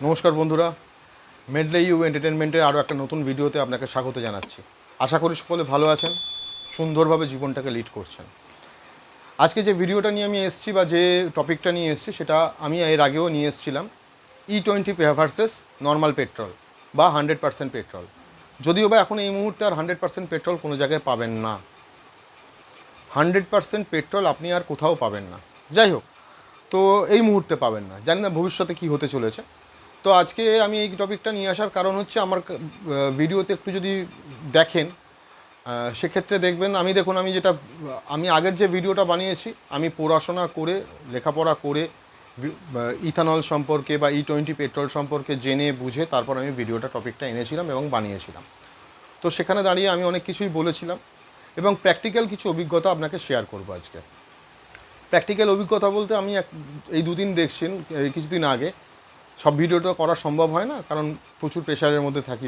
নমস্কার বন্ধুরা, মেডলে ইউ এন্টারটেনমেন্টের আরও একটা নতুন ভিডিওতে আপনাকে স্বাগত জানাচ্ছি। আশা করি সকলে ভালো আছেন, সুন্দরভাবে জীবনটাকে লিড করছেন। আজকে যে ভিডিওটা নিয়ে আমি এসেছি বা যে টপিকটা নিয়ে এসেছি সেটা আমি এর আগেও নিয়ে এসেছিলাম, E20 ভার্সেস নর্মাল পেট্রোল বা 100% পেট্রোল। যদিও বা এখন এই মুহূর্তে আর 100% পেট্রোল কোনো জায়গায় পাবেন না, 100% পেট্রোল আপনি আর কোথাও পাবেন না। যাই হোক, তো এই মুহূর্তে পাবেন না, জানি না ভবিষ্যতে কী হতে চলেছে। তো আজকে আমি এই টপিকটা নিয়ে আসার কারণ হচ্ছে আমার ভিডিওতে একটু যদি দেখেন সেক্ষেত্রে দেখবেন আমি যেটা আমি আগের যে ভিডিওটা বানিয়েছি আমি পড়াশোনা করে লেখাপড়া করে ইথানল সম্পর্কে বা E20 পেট্রোল সম্পর্কে জেনে বুঝে তারপর আমি ভিডিওটা টপিকটা এনেছিলাম এবং বানিয়েছিলাম। তো সেখানে দাঁড়িয়ে আমি অনেক কিছুই বলেছিলাম এবং প্র্যাকটিক্যাল কিছু অভিজ্ঞতা আপনাকে শেয়ার করব আজকে। প্র্যাকটিক্যাল অভিজ্ঞতা বলতে আমি এই দুদিন দেখছেন, কিছুদিন আগে সব ভিডিওটা করা সম্ভব হয় না, কারণ প্রচুর প্রেশারের মধ্যে থাকি,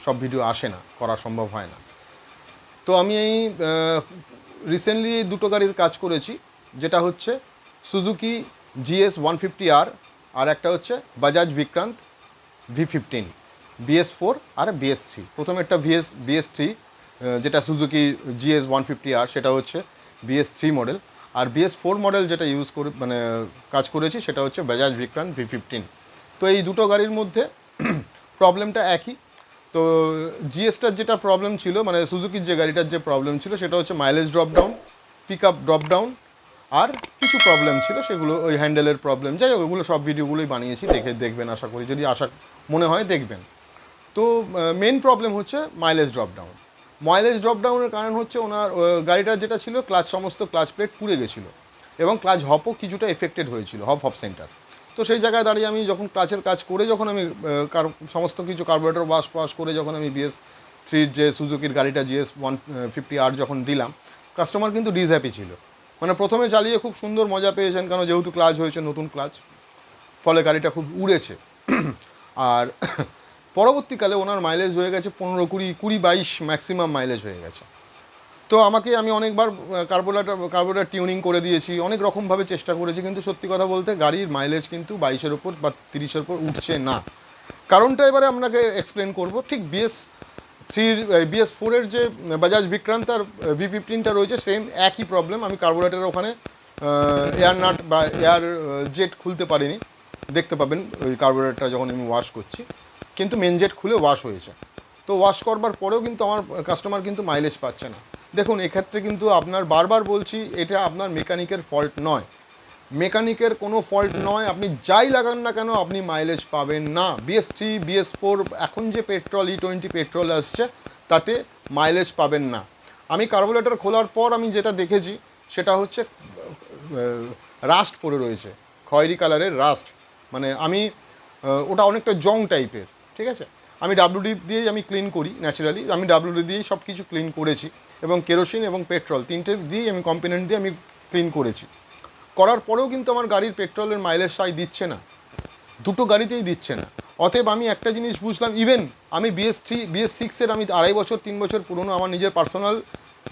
সব ভিডিও আসে না, করা সম্ভব হয় না। তো আমি এই রিসেন্টলি দুটো গাড়ির কাজ করেছি, যেটা হচ্ছে সুজুকি GS 150R আর একটা হচ্ছে বাজাজ বিক্রান্ত V15 BS4 আর BS3। প্রথমে একটা BS3 যেটা সুজুকি GS 150R সেটা হচ্ছে BS3 মডেল, আর BS4 মডেল যেটা কাজ করেছি সেটা হচ্ছে বাজাজ বিক্রান্ত V15। তো এই দুটো গাড়ির মধ্যে প্রবলেমটা একই। তো জিএসটার যেটা প্রবলেম ছিল, মানে সুজুকির যে গাড়িটার যে প্রবলেম ছিল সেটা হচ্ছে mileage drop down, pick up drop down, আর কিছু প্রবলেম ছিল সেগুলো ওই হ্যান্ডেলের প্রবলেম। যাই হোক, ওগুলো সব ভিডিওগুলোই বানিয়েছি, দেখবেন, আশা করি যদি মনে হয় দেখবেন। তো মেন প্রবলেম হচ্ছে mileage drop down. Mileage drop ডাউনের কারণ হচ্ছে ওনার গাড়িটার যেটা ছিল সমস্ত ক্লাচ প্লেট পুড়ে গেছিলো এবং ক্লাচ হপও কিছুটা এফেক্টেড হয়েছিল, হপ সেন্টার। তো সেই জায়গায় দাঁড়িয়ে আমি যখন ক্লাচের কাজ করে যখন আমি সমস্ত কিছু কার্বোরেটর ওয়াশ করে যখন আমি BS3 যে সুজুকির গাড়িটা GS 150R যখন দিলাম, কাস্টমার কিন্তু ডিসহ্যাপি ছিল। মানে প্রথমে চালিয়ে খুব সুন্দর মজা পেয়েছেন, কারণ যেহেতু ক্লাচ হয়েছে নতুন ক্লাচ, ফলে গাড়িটা খুব উড়েছে। আর পরবর্তীকালে ওনার মাইলেজ হয়ে গেছে 15-20 ম্যাক্সিমাম মাইলেজ হয়ে গেছে। তো আমি অনেকবার কার্বোরেটর টিউনিং করে দিয়েছি, অনেক রকমভাবে চেষ্টা করেছি, কিন্তু সত্যি কথা বলতে গাড়ির মাইলেজ কিন্তু 22-এর ওপর বা 30-এর ওপর উঠছে না। কারণটা এবারে আপনাকে এক্সপ্লেন করব। ঠিক BS4-এর যে বাজাজ বিক্রান্ত আর V15টা রয়েছে, সেম একই প্রবলেম। আমি কার্বোরেটরের ওখানে এয়ার নাট বা এয়ার জেট খুলতে পারিনি, দেখতে পাবেন ওই কার্বোরেটরটা যখন আমি ওয়াশ করছি, কিন্তু মেন জেট খুলে ওয়াশ হয়েছে। তো ওয়াশ করবার পরেও কিন্তু আমার কাস্টমার কিন্তু মাইলেজ পাচ্ছে না। দেখুন, এক্ষেত্রে কিন্তু আপনার বারবার বলছি, এটা আপনার মেকানিকের ফল্ট নয়, মেকানিকের কোনো ফল্ট নয়। আপনি যাই লাগান না কেন আপনি মাইলেজ পাবেন না। BS3 BS4 এখন যে পেট্রোল E20 পেট্রোল আসছে তাতে মাইলেজ পাবেন না। আমি কার্বোরেটর খোলার পর আমি যেটা দেখেছি সেটা হচ্ছে রাস্ট পড়ে রয়েছে, খয়েরি কালারের রাস্ট। মানে ওটা অনেকটা জং টাইপের, ঠিক আছে। আমি WD দিয়েই আমি ক্লিন করি, ন্যাচারালি আমি WD দিয়েই সব কিছু ক্লিন করেছি, এবং কেরোসিন এবং পেট্রোল তিনটে দিয়েই আমি কম্পোনেন্ট দিয়ে আমি ক্লিন করেছি। করার পরেও কিন্তু আমার গাড়ির পেট্রোলের মাইলেজ দিচ্ছে না, দুটো গাড়িতেই দিচ্ছে না। অতএব আমি একটা জিনিস বুঝলাম, ইভেন আমি BS6-এর আমি 2.5-3 বছর পুরনো আমার নিজের পার্সোনাল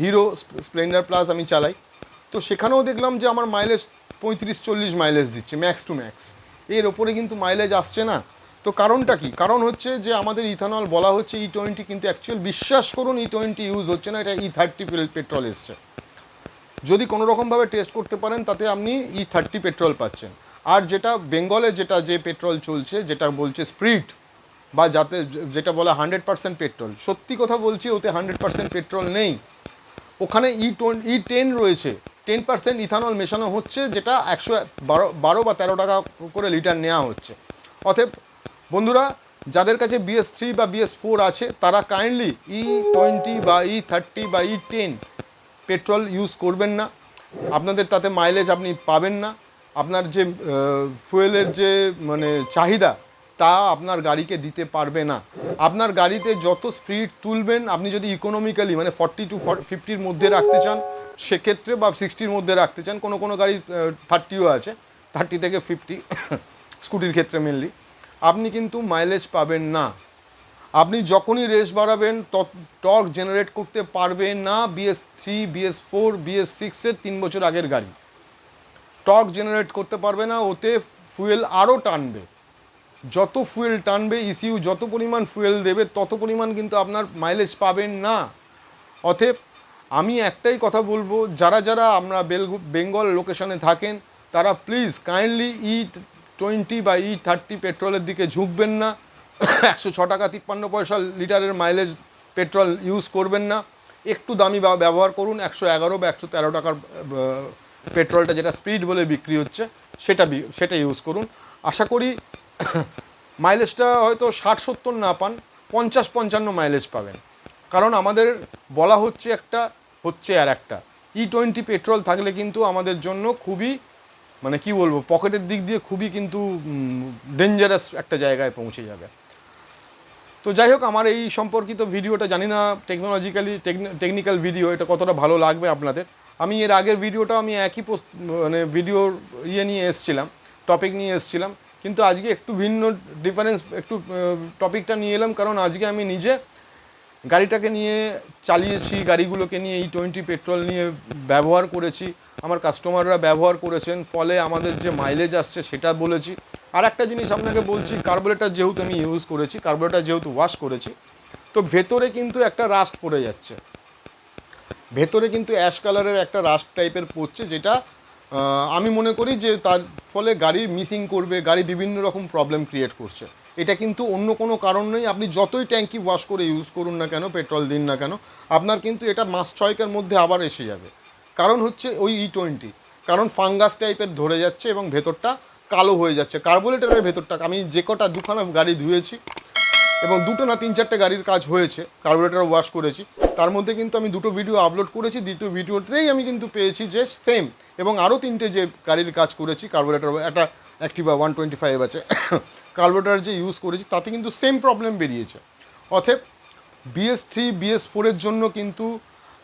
হিরো স্প্লেন্ডার প্লাস আমি চালাই, তো সেখানেও দেখলাম যে আমার মাইলেজ 35-40 মাইলেজ দিচ্ছে ম্যাক্স টু ম্যাক্স, এর ওপরে কিন্তু মাইলেজ আসছে না। তো কারণটা কি? কারণ হচ্ছে যে আমাদের ইথানল বলা হচ্ছে E20, কিন্তু অ্যাকচুয়াল বিশ্বাস করুন E20 ইউজ হচ্ছে না, এটা E30 পেট্রোল এসছে। যদি কোনো রকমভাবে টেস্ট করতে পারেন তাতে আপনি E30 পেট্রোল পাচ্ছেন। আর যেটা বেঙ্গলে যে পেট্রোল চলছে, যেটা বলছে স্প্রিট বা যেটা বলে 100% পেট্রোল, সত্যি কথা বলছি ওতে 100% পেট্রোল নেই। ওখানে E10 রয়েছে, 10% ইথানল মেশানো হচ্ছে, যেটা 112 বা 13 টাকা করে লিটার নেওয়া হচ্ছে। অতএব বন্ধুরা, যাদের কাছে BS3 বা BS4 আছে তারা কাইন্ডলি E20 বা E30 বা E10 পেট্রোল ইউজ করবেন না। আপনাদের তাতে মাইলেজ আপনি পাবেন না। আপনার যে ফুয়েলের যে চাহিদা তা আপনার গাড়িকে দিতে পারবে না। আপনার গাড়িতে যত স্পিড তুলবেন, আপনি যদি ইকোনমিক্যালি 40-50-র মধ্যে রাখতে চান সেক্ষেত্রে, বা 60-র মধ্যে রাখতে চান, কোনো গাড়ি 30ও আছে, 30 থেকে 50 স্কুটির ক্ষেত্রে মেনলি, আপনি কিন্তু মাইলেজ পাবেন না। আপনি যখনই রেস বাড়াবেন টর্ক জেনারেট করতে পারবেন না। BS3 BS4 BS6-এর 3 বছর আগের গাড়ি টর্ক জেনারেট করতে পারবে না, ওতে ফুয়েল আরও টানবে। যত ফুয়েল টানবে ইসিইউ যত পরিমাণ ফুয়েল দেবে তত পরিমাণ কিন্তু আপনার মাইলেজ পাবেন না। অতএব আমি একটাই কথা বলবো, যারা যারা আমরা বেঙ্গল লোকেশনে থাকেন তারা প্লিজ কাইন্ডলি E20 বা E30 পেট্রোলের দিকে ঝুঁকবেন না। 106 টাকা 53 পয়সা লিটারের মাইলেজ পেট্রোল ইউজ করবেন না, একটু দামি ব্যবহার করুন। 111 বা 113 টাকার পেট্রোলটা যেটা স্পিড বলে বিক্রি হচ্ছে সেটা ইউজ করুন। আশা করি মাইলেজটা হয়তো 60-70 না পান, 50-55 মাইলেজ পাবেন। কারণ আমাদের বলা হচ্ছে একটা, হচ্ছে আর একটা। E20 পেট্রোল থাকলে কিন্তু আমাদের জন্য খুবই, মানে কি বলবো, পকেটের দিক দিয়ে খুবই কিন্তু ডেঞ্জারাস একটা জায়গায় পৌঁছে যাবে। তো যাই হোক, আমার এই সম্পর্কিত ভিডিওটা জানি না টেকনিক্যাল ভিডিও এটা কতটা ভালো লাগবে আপনাদের। আমি এর আগের ভিডিওটা আমি একই মানে ভিডিওর নিয়ে এসেছিলাম, টপিক নিয়ে এসেছিলাম, কিন্তু আজকে একটু ভিন্ন ডিফারেন্স, একটু টপিকটা নিয়ে এলাম। কারণ আজকে আমি নিজে গাড়িটাকে নিয়ে চালিয়েছি, গাড়িগুলোকে নিয়ে E20 পেট্রোল নিয়ে ব্যবহার করেছি, আমার কাস্টমাররা ব্যবহার করেছেন, ফলে আমাদের যে মাইলেজ আসছে সেটা বলেছি। আর একটা জিনিস আপনাকে বলছি, কার্বোরেটর যেহেতু আমি ইউজ করেছি, কার্বোরেটর যেহেতু ওয়াশ করেছি, তো ভেতরে কিন্তু একটা রাস্ট পড়ে যাচ্ছে, ভেতরে কিন্তু অ্যাশ কালারের একটা রাস্ট টাইপের পড়ছে, যেটা আমি মনে করি যে তার ফলে গাড়ি মিসিং করবে, গাড়ি বিভিন্ন রকম প্রবলেম ক্রিয়েট করছে। এটা কিন্তু অন্য কোনো কারণ নেই। আপনি যতই ট্যাঙ্কি ওয়াশ করে ইউজ করুন না কেন, পেট্রোল দিন না কেন, আপনার কিন্তু এটা মাস 6 মধ্যে আবার এসে যাবে। কারণ হচ্ছে ওই E20, কারণ ফাঙ্গাস টাইপের ধরে যাচ্ছে এবং ভেতরটা কালো হয়ে যাচ্ছে। কার্বোরেটরের ভেতরটা আমি যে কটা দুখানা গাড়ি ধুয়েছি, এবং দুটো না 3-4টে গাড়ির কাজ হয়েছে, কার্বোরেটর ওয়াশ করেছি, তার মধ্যে কিন্তু আমি দুটো ভিডিও আপলোড করেছি। দ্বিতীয় ভিডিওতেই আমি কিন্তু পেয়েছি যে সেম, এবং আরও 3টে যে গাড়ির কাজ করেছি কার্বোরেটর, একটা অ্যাক্টিভা 125 আছে, কার্বোরেটর যে ইউজ করেছি তাতে কিন্তু সেম প্রবলেম বেরিয়েছে। অতএব BS3 BS4-এর জন্য কিন্তু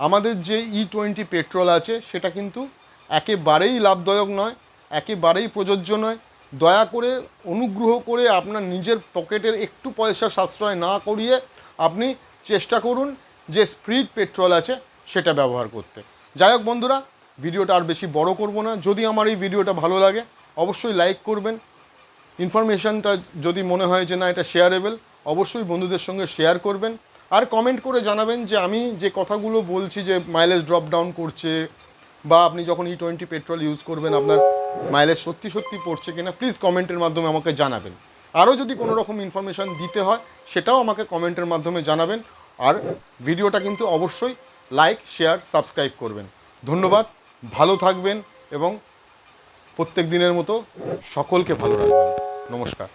আমাদের যে E20 পেট্রোল আছে সেটা কিন্তু একেবারেই লাভদায়ক নয়, একেবারেই প্রযোজ্য নয়। দয়া করে, অনুগ্রহ করে আপনার নিজের পকেটের একটু পয়সা সাশ্রয় না করিয়ে আপনি চেষ্টা করুন যে স্পিড পেট্রোল আছে সেটা ব্যবহার করতে। যাই হোক বন্ধুরা, ভিডিওটা আর বেশি বড় করব না। যদি আমার এই ভিডিওটা ভালো লাগে অবশ্যই লাইক করবেন। ইনফরমেশানটা যদি মনে হয় যে না এটা শেয়ারেবল, অবশ্যই বন্ধুদের সঙ্গে শেয়ার করবেন। আর কমেন্ট করে জানাবেন যে আমি যে কথাগুলো বলছি যে মাইলেজ ড্রপ ডাউন করছে, বা আপনি যখন E20 পেট্রোল ইউজ করবেন আপনার মাইলেজ সত্যি সত্যি পড়ছে কিনা, প্লিজ কমেন্টের মাধ্যমে আমাকে জানাবেন। আরও যদি কোনো রকম ইনফরমেশান দিতে হয় সেটাও আমাকে কমেন্টের মাধ্যমে জানাবেন। আর ভিডিওটা কিন্তু অবশ্যই লাইক, শেয়ার, সাবস্ক্রাইব করবেন। ধন্যবাদ, ভালো থাকবেন এবং প্রত্যেক দিনের মতো সকলকে ভালো রাখবেন। নমস্কার।